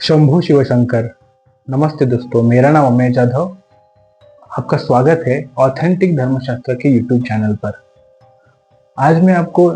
शंभू शिव शंकर। नमस्ते दोस्तों, मेरा नाम अमेय जाधव। आपका स्वागत है ऑथेंटिक धर्मशास्त्र के यूट्यूब चैनल पर। आज मैं आपको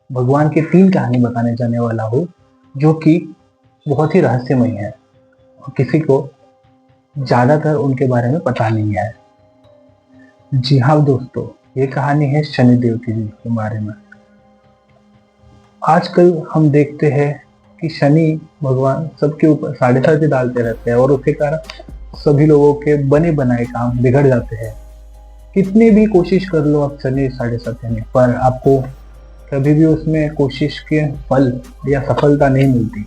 भगवान की 3 कहानी बताने जाने वाला हूँ जो कि बहुत ही रहस्यमय है और किसी को ज्यादातर उनके बारे में पता नहीं है। जी हाँ दोस्तों, ये कहानी है शनिदेव की जी के बारे में। आजकल हम देखते हैं कि शनि भगवान सबके ऊपर साढ़े साथी डालते रहते हैं और उसके कारण सभी लोगों के बने बनाए काम बिगड़ जाते हैं। कितनी भी कोशिश कर लो आप शनि साढ़े साथी में, पर आपको कभी भी उसमें कोशिश के फल या सफलता नहीं मिलती।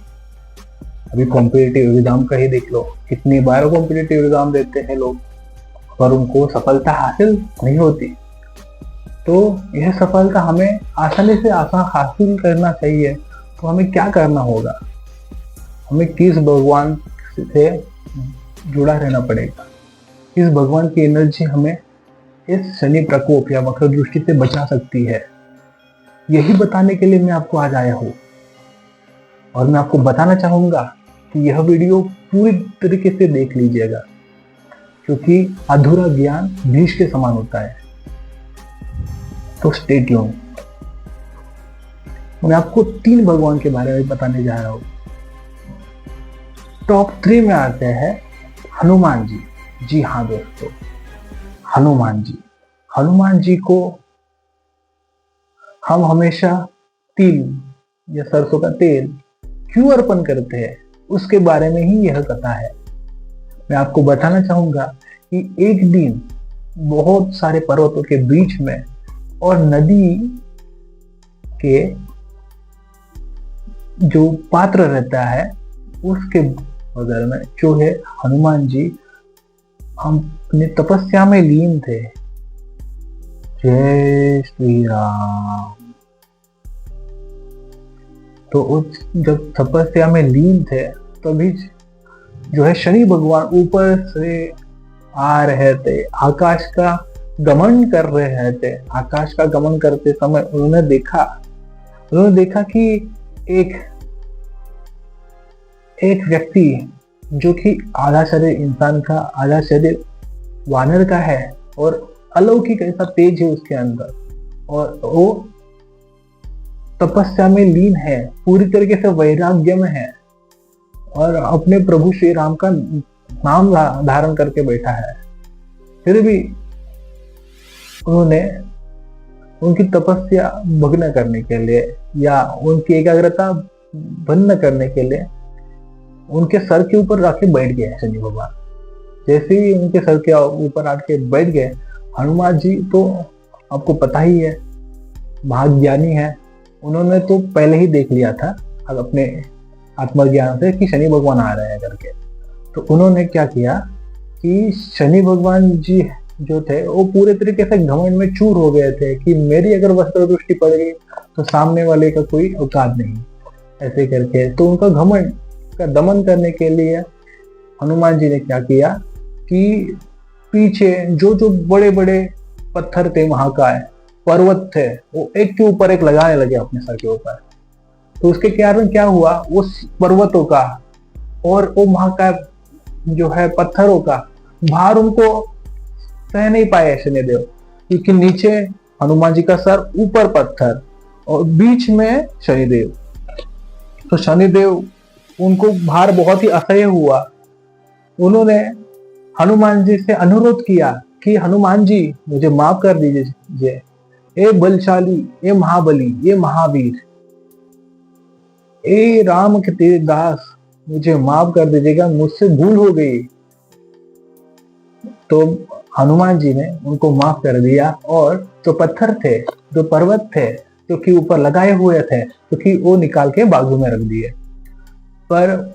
अभी कॉम्पिटिटिव एग्जाम का ही देख लो, कितनी बार कॉम्पिटिटिव एग्जाम देते हैं लोग पर उनको सफलता हासिल नहीं होती। तो यह सफलता हमें आसानी से आसान हासिल करना चाहिए, तो हमें क्या करना होगा? हमें किस भगवान से जुड़ा रहना पड़ेगा, किस भगवान की एनर्जी हमें इस शनि प्रकोप या वक्र दृष्टि से बचा सकती है, यही बताने के लिए मैं आपको आज आया हूँ। और मैं आपको बताना चाहूंगा कि यह वीडियो पूरी तरीके से देख लीजिएगा, क्योंकि अधूरा ज्ञान विष के समान होता है। तो स्टे ट्यून। मैं आपको 3 भगवान के बारे में बताने जा रहा हूं। टॉप 3 में आते हैं हनुमान जी। जी हाँ दोस्तों, हनुमान जी। हनुमान जी को हम हमेशा तिल या सरसों का तेल क्यों अर्पण करते हैं, उसके बारे में ही यह कथा है। मैं आपको बताना चाहूंगा कि एक दिन बहुत सारे पर्वतों के बीच में और नदी के जो पात्र रहता है उसके बगल में जो है हनुमान जी, हम अपनी तपस्या में लीन थे। जय श्री राम। तो उस जब तपस्या में लीन थे तभी जो है शनि भगवान ऊपर से आ रहे थे, आकाश का गमन कर रहे थे। आकाश का गमन करते समय उन्होंने देखा कि एक व्यक्ति जो कि आधा शरीर इंसान का आधा शरीर वानर का है और अलौकिक ऐसा तेज है उसके अंदर, और वो तपस्या में लीन है, पूरी तरीके से वैराग्य में है और अपने प्रभु श्री राम का नाम धारण करके बैठा है। फिर भी उन्होंने उनकी तपस्या भग्न करने के लिए या उनकी एकाग्रता भंग करने के लिए उनके सर के ऊपर आके बैठ गए शनि भगवान। जैसे ही उनके सर के ऊपर आके बैठ गए, हनुमान जी तो आपको पता ही है महाज्ञानी है, उन्होंने तो पहले ही देख लिया था अब अपने आत्मज्ञान से कि शनि भगवान आ रहे हैं करके। तो उन्होंने क्या किया कि शनि भगवान जी जो थे वो पूरे तरीके से घमंड में चूर हो गए थे कि मेरी अगर वस्त्र दृष्टि पड़ गई तो सामने वाले का कोई औकात नहीं, ऐसे करके। तो उनका घमंड का दमन करने के लिए हनुमान जी ने क्या किया कि पीछे जो जो बड़े बड़े पत्थर थे, महाकाय पर्वत थे, वो एक के ऊपर एक लगाने लगे अपने सर के ऊपर। तो उसके कारण क्या हुआ, उस पर्वतों का और वो महाकाय जो है पत्थरों का भार उनको सह नहीं पाए शनिदेव, क्योंकि नीचे हनुमान जी का सर, ऊपर पत्थर और बीच में शनिदेव। तो शनिदेव उनको भार बहुत ही असह्य हुआ। उन्होंने हनुमान जी से अनुरोध किया कि हनुमान जी मुझे माफ कर दीजिए, ए बलशाली, ए महाबली, ए महावीर, ए राम के तेरे दास, मुझे माफ कर दीजिएगा, मुझसे भूल हो गई। तो हनुमान जी ने उनको माफ कर दिया और जो पत्थर थे, जो पर्वत थे जो कि ऊपर लगाए हुए थे, तो कि वो निकाल के बाजू में रख दिए। पर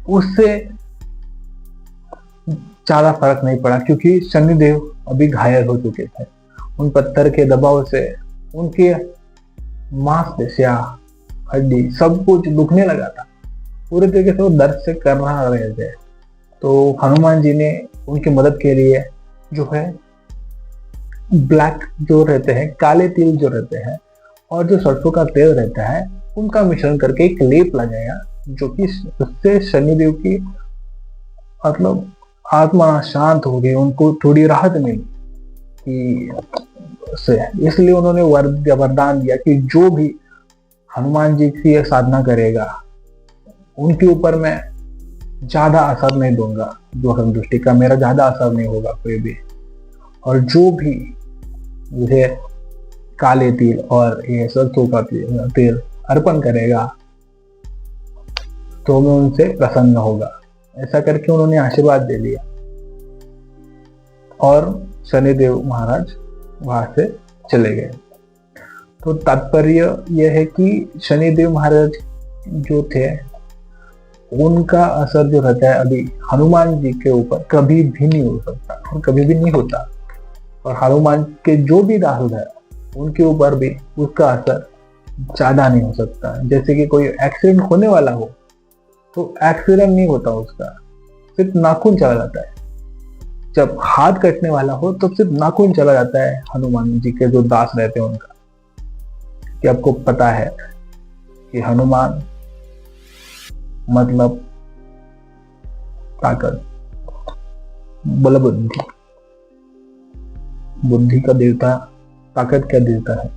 उससे ज्यादा फर्क नहीं पड़ा, क्योंकि शनिदेव अभी घायल हो चुके थे। उन पत्थर के दबाव से उनके मांसपेशियां, हड्डी सब कुछ दुखने लगा था, पूरे तरीके से वो दर्द से कर रहे थे। तो हनुमान जी ने उनकी मदद के लिए जो है ब्लैक जो रहते हैं, काले तिल जो रहते हैं और जो सरसों का तेल रहता है, उनका मिश्रण करके एक लेप लगाया जो कि उससे शनिदेव की मतलब आत्मा शांत हो गई, उनको थोड़ी राहत मिली कि से इसलिए उन्होंने वरदान दिया कि जो भी हनुमान जी की साधना करेगा उनके ऊपर मैं ज्यादा असर नहीं दूंगा, जो हम दृष्टि का मेरा ज्यादा असर नहीं होगा कोई भी, और जो भी मुझे काले तिल और ये सरसों का तेल अर्पण करेगा तो मैं उनसे प्रसन्न होगा। ऐसा करके उन्होंने आशीर्वाद दे लिया और शनिदेव महाराज वहां से चले गए। तो तात्पर्य यह है कि शनिदेव महाराज जो थे उनका असर जो रहता है अभी हनुमान जी के ऊपर कभी भी नहीं हो सकता और कभी भी नहीं होता, और हनुमान के जो भी दास है उनके ऊपर भी उसका असर ज्यादा नहीं हो सकता। जैसे कि कोई एक्सीडेंट होने वाला हो तो एक्सीडेंट नहीं होता उसका, सिर्फ नाखून चला जाता है। जब हाथ कटने वाला हो तो सिर्फ नाखून चला जाता है हनुमान जी के जो दास रहते हैं उनका। कि आपको पता है कि हनुमान मतलब ताकत, बल बुद्धि, बुद्धि का देवता, ताकत का देवता है।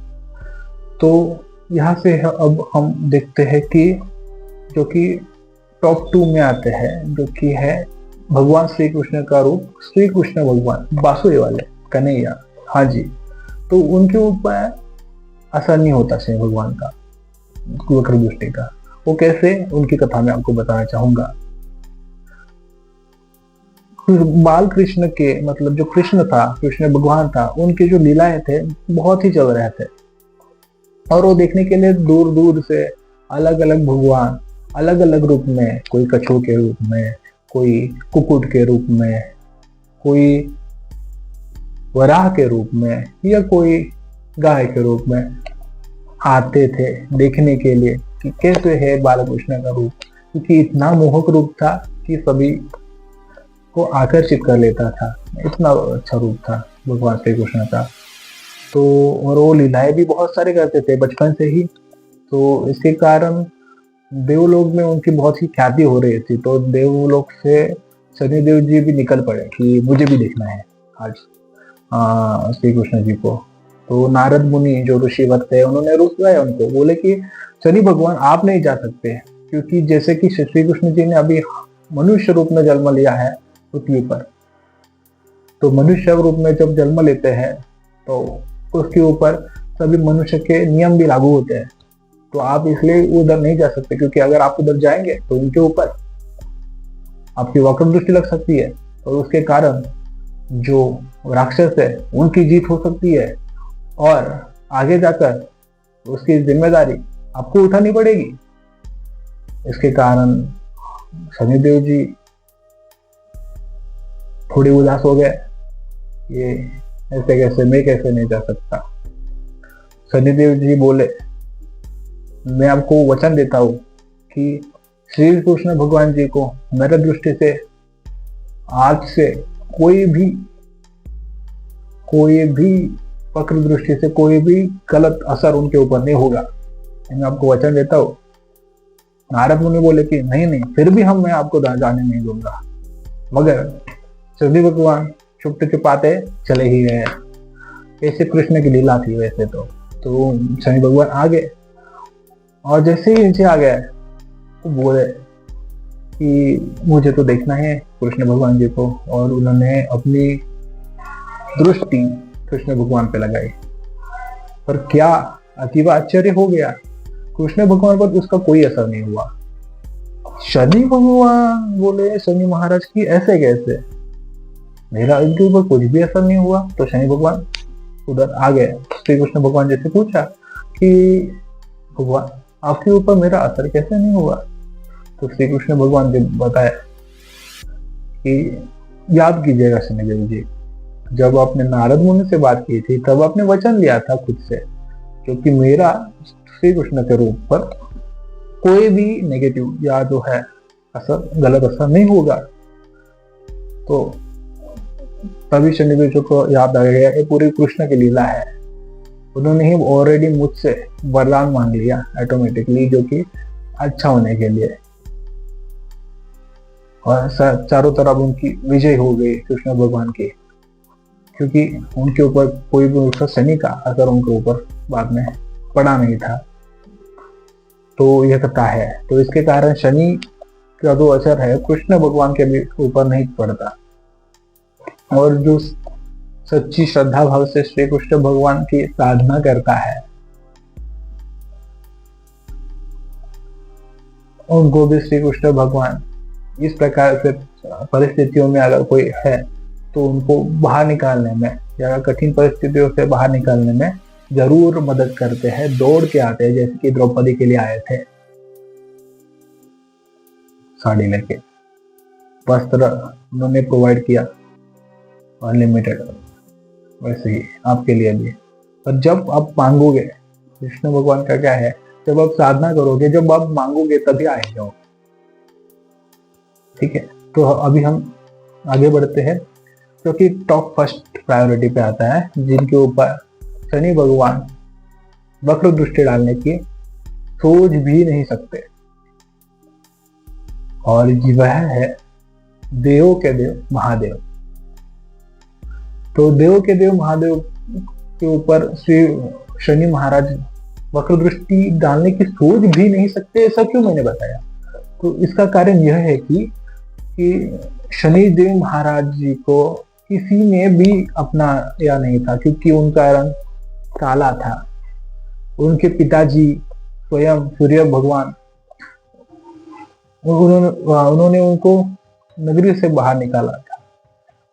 तो यहाँ से अब हम देखते हैं कि जो कि टॉप 2 में आते हैं, जो कि है भगवान श्री कृष्ण का रूप, श्री कृष्ण भगवान बांसुरी वाले कन्हैया, हाँ जी। तो उनके ऊपर असर नहीं होता शनि भगवान का वक्र दृष्टि का। वो कैसे, उनकी कथा में आपको बताना चाहूंगा। बाल कृष्ण के मतलब जो कृष्ण था, कृष्ण भगवान था, उनके जो लीलाएं थे बहुत ही चल रहे थे, और वो देखने के लिए दूर दूर से अलग अलग भगवान अलग अलग रूप में, कोई कछुओं के रूप में, कोई कुक्कुट के रूप में, कोई वराह के रूप में, या कोई गाय के रूप में आते थे देखने के लिए कि कैसे है बालकृष्ण का रूप, क्योंकि इतना मोहक रूप था कि सभी को आकर्षित कर लेता था। इतना अच्छा रूप था भगवान श्री कृष्ण का। तो और वो लीलाएं भी बहुत सारे करते थे बचपन से ही, तो इसके कारण देवलोक में उनकी बहुत ही ख्याति हो रही थी। तो देवलोक से शनिदेव जी भी निकल पड़े कि मुझे भी देखना है आज श्री कृष्ण जी को। तो नारद मुनि जो ऋषिवर थे उन्होंने रुक गए, उनको बोले कि शनि भगवान आप नहीं जा सकते, क्योंकि जैसे कि श्री कृष्ण जी ने अभी मनुष्य रूप में जन्म लिया है पृथ्वी पर, तो मनुष्य रूप में जब जन्म लेते हैं तो उसके ऊपर सभी मनुष्य के नियम भी लागू होते हैं। तो आप इसलिए उधर नहीं जा सकते, क्योंकि अगर आप उधर जाएंगे तो उनके ऊपर आपकी वक्र दृष्टि लग सकती है, और उसके कारण जो राक्षस है उनकी जीत हो सकती है, और आगे जाकर उसकी जिम्मेदारी आपको उठानी पड़ेगी। इसके कारण शनिदेव जी थोड़ी उदास हो गए, ये ऐसे कैसे, मैं कैसे नहीं जा सकता। शनिदेव जी बोले, मैं आपको वचन देता हूं कि श्री कृष्ण भगवान जी को मेरे दृष्टि से आज से कोई भी वक्र दृष्टि से कोई भी गलत असर उनके ऊपर नहीं होगा, मैं आपको वचन देता हूं। नारद मुनि बोले कि नहीं, फिर भी मैं आपको जाने नहीं दूंगा। मगर शनि भगवान छुपते छुपाते चले ही गए। ऐसे कृष्ण की लीला थी वैसे तो शनि भगवान आ गए, और जैसे ही नीचे आ गए तो बोले कि मुझे तो देखना है कृष्ण भगवान जी को, और उन्होंने अपनी दृष्टि कृष्ण भगवान पे लगाई। पर क्या अतीब आश्चर्य हो गया, कृष्ण भगवान पर उसका कोई असर नहीं हुआ। शनि भगवान बोले शनि महाराज की ऐसे कैसे, मेरा इनके ऊपर कुछ भी असर नहीं हुआ। तो शनि भगवान उधर आ गए, श्री कृष्ण भगवान जी से पूछा कि भगवान आपके ऊपर मेरा असर कैसे नहीं हुआ। तो श्री कृष्ण भगवान जी बताया कि याद कीजिएगा शनिदेव जी, जब आपने नारद मुनि से बात की थी तब आपने वचन लिया था खुद से, क्योंकि मेरा श्री कृष्ण के रूप पर कोई भी नेगेटिव या जो है असर, गलत असर नहीं होगा। तो तभी शनिदेव जी को याद आ गया ये पूरी कृष्ण की लीला है। उन्होंने ही ऑलरेडी मुझसे वरदान मांग लिया ऑटोमेटिकली, जो कि अच्छा होने के लिए, और चारों तरफ उनकी विजय हो गई कृष्ण भगवान की, क्योंकि उनके ऊपर कोई भी उसका शनि का असर उनके ऊपर बाद में पड़ा नहीं था। तो यह कथा है। तो इसके कारण शनि का जो असर है कृष्ण भगवान के भी ऊपर नहीं पड़ता। और जो सच्ची श्रद्धा भाव से श्री कृष्ण भगवान की साधना करता है उनको भी श्री कृष्ण भगवान इस प्रकार से परिस्थितियों में अगर कोई है तो उनको बाहर निकालने में या कठिन परिस्थितियों से बाहर निकालने में जरूर मदद करते हैं, दौड़ के आते हैं। जैसे कि द्रौपदी के लिए आए थे साड़ी लेके, वस्त्र उन्होंने प्रोवाइड किया अनलिमिटेड, वैसे ही आपके लिए भी। पर जब आप मांगोगे, कृष्ण भगवान का क्या है, जब आप साधना करोगे, जब आप मांगोगे तभी आएंगे वो। ठीक है, तो अभी हम आगे बढ़ते हैं, क्योंकि टॉप फर्स्ट प्रायोरिटी पे आता है जिनके ऊपर शनि भगवान वक्र दृष्टि डालने की सोच भी नहीं सकते, और वह है देवों के देव महादेव। तो देवों के देव महादेव के ऊपर श्री शनि महाराज वक्र दृष्टि डालने की सोच भी नहीं सकते। ऐसा क्यों मैंने बताया, तो इसका कारण यह है कि शनि देव महाराज जी को किसी ने भी अपनाया नहीं था, क्योंकि उनका रंग काला था। उनके पिताजी स्वयं सूर्य भगवान, उन्होंने उनको नगरी से बाहर निकाला था।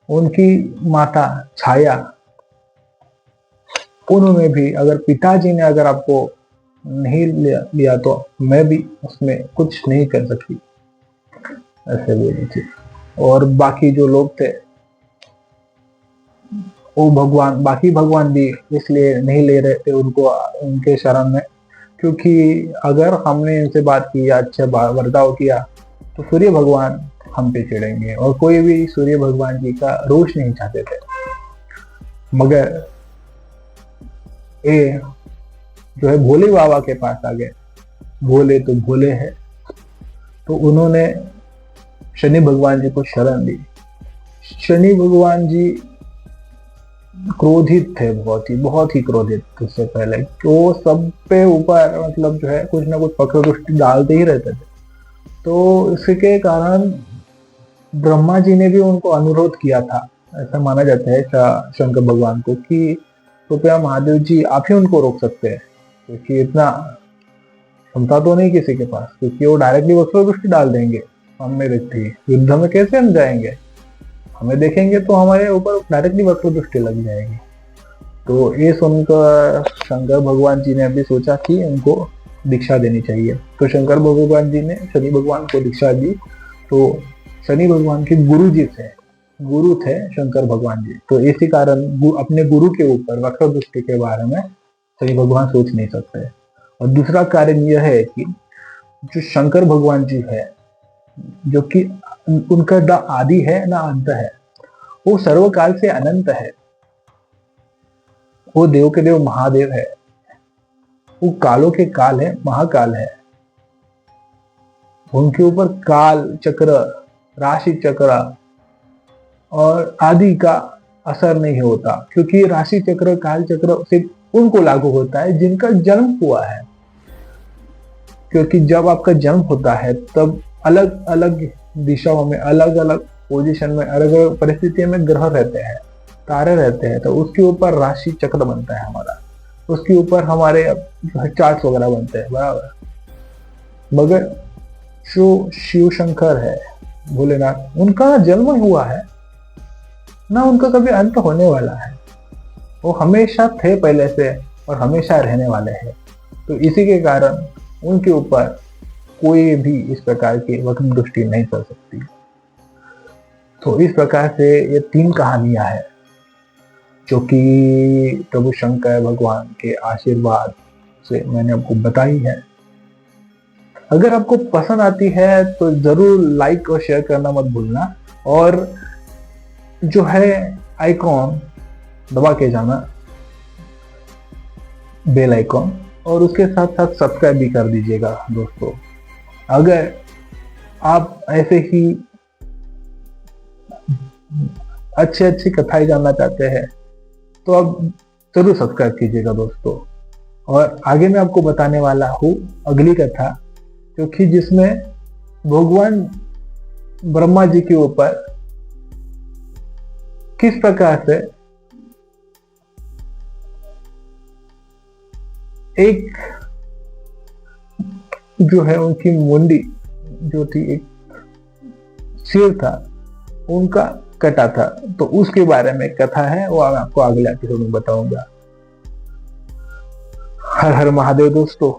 उनकी माता छाया, उन्होंने भी, अगर पिताजी ने अगर आपको नहीं लिया तो मैं भी उसमें कुछ नहीं कर सकती, ऐसे बोली थी। और बाकी जो लोग थे वो भगवान, बाकी भगवान भी इसलिए नहीं ले रहे थे उनको उनके शरण में, क्योंकि अगर हमने इनसे बात की या अच्छा बर्ताव किया तो सूर्य भगवान हम पे चिढ़ेंगे, और कोई भी सूर्य भगवान जी का रोष नहीं चाहते थे। मगर ये जो है भोले बाबा के पास आ गए, भोले तो भोले है, तो उन्होंने शनि भगवान जी को शरण दी। शनि भगवान जी क्रोधित थे, बहुत ही क्रोधित। उससे पहले वो सब पे ऊपर मतलब जो है कुछ ना कुछ वक्र दृष्टि डालते ही रहते थे। तो इसके कारण ब्रह्मा जी ने भी उनको अनुरोध किया था, ऐसा माना जाता है शंकर भगवान को, कि कृपया महादेव जी आप ही उनको रोक सकते हैं, क्योंकि इतना क्षमता तो नहीं किसी के पास, क्योंकि वो डायरेक्टली वक्र दृष्टि डाल देंगे। हमने व्यक्ति युद्ध में कैसे हम जाएंगे, हमें देखेंगे तो हमारे ऊपर डायरेक्टली वक्र दृष्टि लग जाएगी। तो ये सुनकर शंकर भगवान जी ने भी सोचा कि उनको दीक्षा देनी चाहिए। तो शंकर भगवान जी ने शनि भगवान को दीक्षा दी। तो शनि भगवान के गुरु थे शंकर भगवान जी। तो इसी कारण अपने गुरु के ऊपर वक्र दृष्टि के बारे में शनि भगवान सोच नहीं सकते। और दूसरा कारण यह है कि जो शंकर भगवान जी है, जो कि उनका ना आदि है ना अंत है, वो सर्वकाल से अनंत है, वो देव के देव महादेव है, वो कालों के काल है, महाकाल है। उनके ऊपर काल चक्र, राशि चक्र और आदि का असर नहीं होता, क्योंकि राशि चक्र, काल चक्र सिर्फ उनको लागू होता है जिनका जन्म हुआ है। क्योंकि जब आपका जन्म होता है तब अलग अलग दिशाओं में, अलग अलग पोजीशन में, अलग अलग परिस्थितियों में ग्रह रहते हैं, तारे रहते हैं, तो उसके ऊपर राशि चक्र बनता है हमारा, उसके ऊपर हमारे चार्ट्स वगैरह बनते हैं, बराबर। मगर जो शिव शंकर है, भोलेनाथ, उनका जन्म हुआ है ना, उनका कभी अंत होने वाला है। वो हमेशा थे पहले से और हमेशा रहने वाले हैं। तो इसी के कारण उनके ऊपर कोई भी इस प्रकार की वक्र दृष्टि नहीं कर सकती। तो इस प्रकार से ये 3 कहानियां हैं जो कि प्रभु शंकर भगवान के आशीर्वाद से मैंने आपको बताई है। अगर आपको पसंद आती है तो जरूर लाइक और शेयर करना मत भूलना, और जो है आइकॉन दबा के जाना, बेल आइकॉन, और उसके साथ साथ सब्सक्राइब भी कर दीजिएगा दोस्तों। अगर आप ऐसे ही अच्छी अच्छी कथाएं जानना चाहते हैं तो आप जरूर सब्सक्राइब कीजिएगा दोस्तों। और आगे मैं आपको बताने वाला हूँ अगली कथा, जो कि जिसमें भगवान ब्रह्मा जी के ऊपर किस प्रकार से एक जो है उनकी मुंडी जो थी, एक सिर था उनका कटा था, तो उसके बारे में एक कथा है, वो मैं आपको अगले एपिसोड में बताऊंगा। हर हर महादेव दोस्तों।